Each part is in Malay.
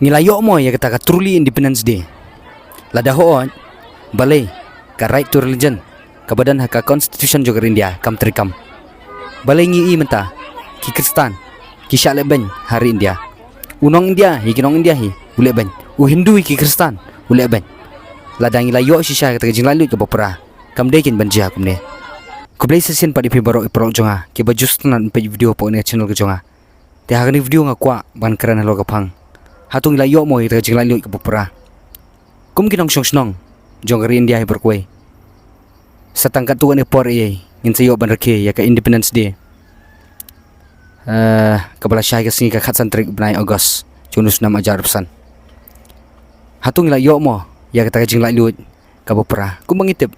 Nilayo mo ya kata ka truly Independence Day. Lada hoon balay ka right to religion kabadan haka constitution juga India kam terikam. Balay ngi menta ki Kristan ki syale ben hari India. Unong India hi kinong India hi ule ben. U Hindu ki Kristan ule ben. Lada nilayo si syah kata jing lalu ke bopera. Kam dekin banjia kumne. Kublay sesin pa di pibaro ipro jonga ki bajus nan pa video po ne channel ke jonga. Te hagani video nga kwa ban kerana lo kapang. Hatung layo mo ita jing lalu ke bopera. Kum kinong snong jong ri India hi berkuai. Satang katuan ni por ye ngin sayo ban reke ya ka Independence Day. Kabala syah ke singi ka khatsan trik benai Ogos junus nam ajar pesan. Hatung layo mo ya kata jing lalu ke bopera. Kum mangitip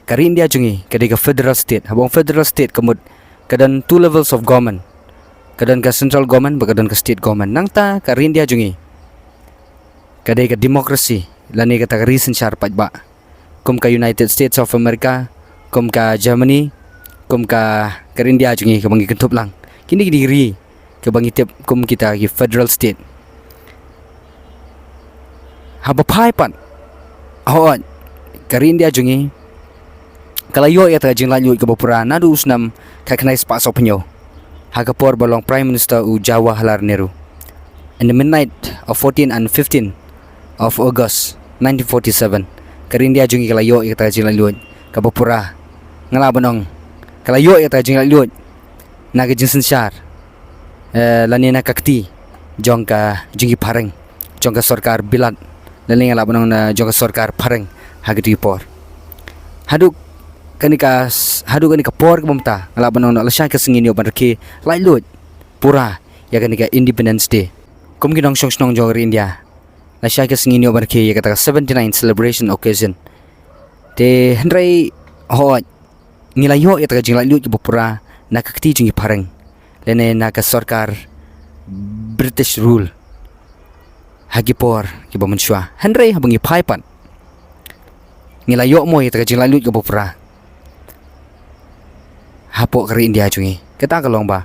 kari India jungi kadai ka federal state. Habang federal state kemud kadan two levels of government. Kadan ka central government bakadan ka state government. Nang ta kari India jungi kadai ka demokrasi lani kata ka recent syar pajba. Kum ka United States of America, kum ka Germany, kum ka kari India jungi ka bangi kentup lang. Kini diri ka bangi tip kum kita ki federal state. Haba pai pan. Ahoan kari India jungi kalayo ya ta jing lanyu ke bopura nadu usnam ka kanai spa so penyo. Hagapor balong Prime Minister u Jawaharlal Nehru. In the midnight of 14 and 15 of August 1947, kari India jungi kalayo ya ta jing lanyu ke bopura ngalabanong kalayo ya ta jing lanyu naga jinsen syar lani na kakti jong ka jungi Phareng jong ka Sorkar bilat lani ngalabanong na jong ka Sorkar Phareng hagati por. Haduk kanika por kumta ngalaban na lasya ka singin yo barke Laitluid pura ya kanika Independence Day kum ginong song jong India lasya ka singin yo barke ya kata 79 celebration occasion te hendrai ho nilayo ya ta jing Laitluid ki pura nakakti jing Phareng lene naka Sorkar British rule hagi por ki bamunshwa hendrai habangi paipan nilayo mo ya ta jing Laitluid ki pura hapok kari India jungi kata kalong ba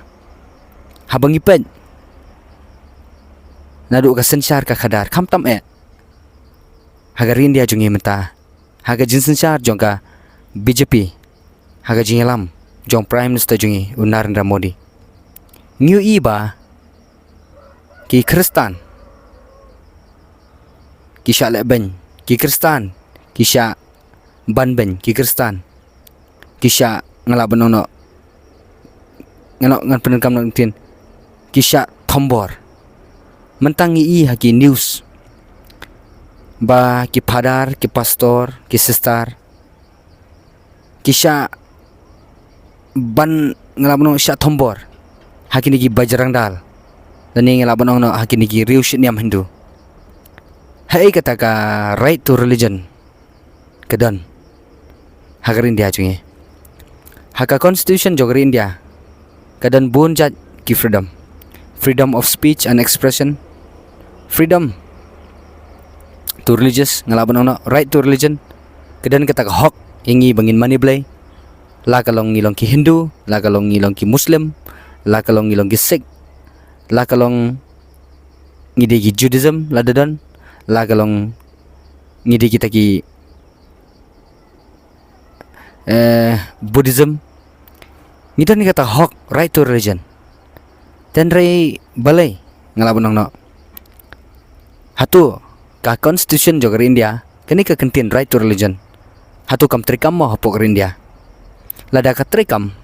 habang iped nadu ka sensyar ka khadar kham tam haga India jungi menta haga jin sensyar jong ka BJP haga jingelam jong Prime Minister jungi Narendra Modi new iba ki Kristan ki sya leben ki Kristan ki sya banben ki Kristan ki sya ngalaban no ngan penenkam nang tin kisah tombor mentangi haki news ba ki padar ki pastor ki sister kisah ban ngalaban sya tombor haki ni ki bajrang dal dan ngalaban no haki ni ki riushit Niam Hindu hai kata ka right to religion kedan hagarin dia cungi haka constitution jogri India kadan bunjat ki freedom of speech and expression, freedom to religious ngalaban ono right to religion kadan kata hok ingi bangin mani blay la kalong ngilong ki Hindu la kalong ngilong ki Muslim la kalong ngilong ki Sikh la kalong ngide ki Judaism la dadan la kalong ngide kita ki Buddhism ngidan kata hok right to religion dan rai balai ngalaban no hatu ka constitution jog India kani ka contain right to religion hatu kam trikam mo hapok India lada ka trikam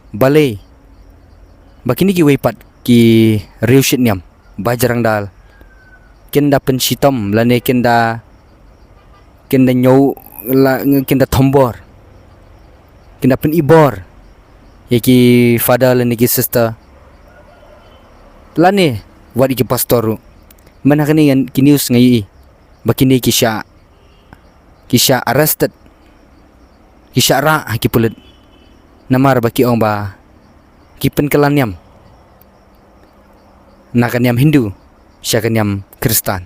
balai bakini ki weipat ki riushit Niam bajrang dal kenda pensitom lane kenda nyau la kenda tombor kenda pen ibor yaki father lani ki sister lani wadi ki pastoru manakani yang ki news ngai bakini kisha arrested kisha ra ki pulit namar baki ong ba ki penkelan Niam nakan Niam Hindu sya Niam Kristan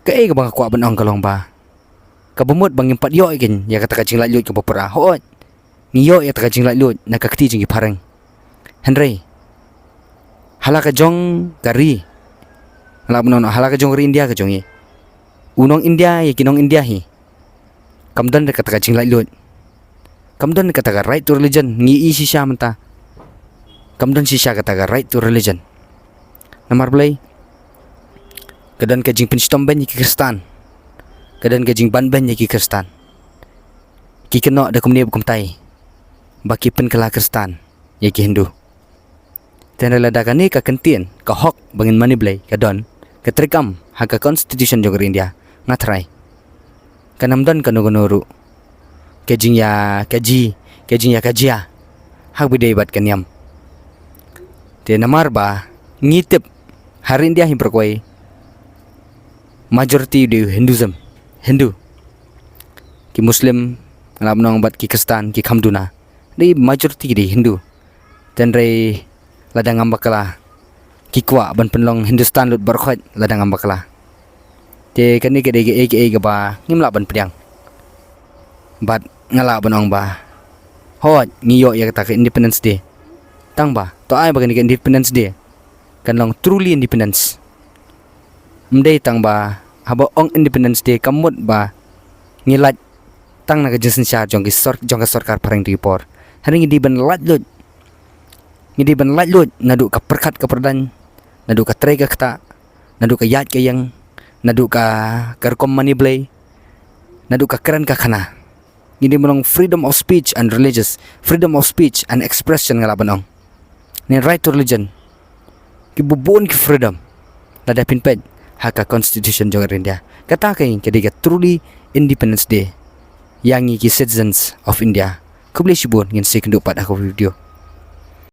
kai ka bang ko ban ong kalong ba kabumut bang impat yo ikin ya kata kajing Laitluid ke bopera hoot niyo ya kajing Laitluid nakakti jing Phareng Henry hala ka jong kari ngala benon hala ka jong ri India ka jong unong India ye kinong India hi kamdan de kata ka jing Laitluid kamdan kata ka right to religion ngi si sha menta kamdan si sha kata ka right to religion namar blai kadan ka jing pinstom ben ki Kristan kadan ka jing ban ben ki Kristan ki keno da kumni bukum tai baki pen kala Kristan ye ki Hindu tenra lada ka ni ka kentien ka hok bangin mani blai ka don ka trikam ha ka constitution jog India ngatrai kanamdan kanugunuru kejing ya kajia hak bidai bat Niam te namar ba ngitip hari India hi berkoi majority di Hindu ki Muslim ngala nong bat ki Kristan ki Khamduna di majority di Hindu dan rai ladang ambakala ki kwa ban penlong Hindustan lut berkhot ladang ambakala te kani ke dege eke ba ngimla ban pedang bat ngala banong ba hot ngiyo ya kata ke Independence Day tang ba to ai ba ke Independence Day kan long truly independence mdei tang ba haba ong Independence Day kamut ba ngilat tang na ke jesen sha jong ka Sorkar Phareng di por hari ngi ban Laitluid nadu ka perkat ka perdan nadu ka trega kata nadu ka yat ke yang nadu ka karkom mani blai nadu ka keren ka khana ngidi monong freedom of speech and expression ngala banong ni right to religion ki bubun ki freedom lada pinped haka constitution jong India kata kay kadiga truly Independence Day yangi ki citizens of India kubli shibun ngin sekundu pat aku video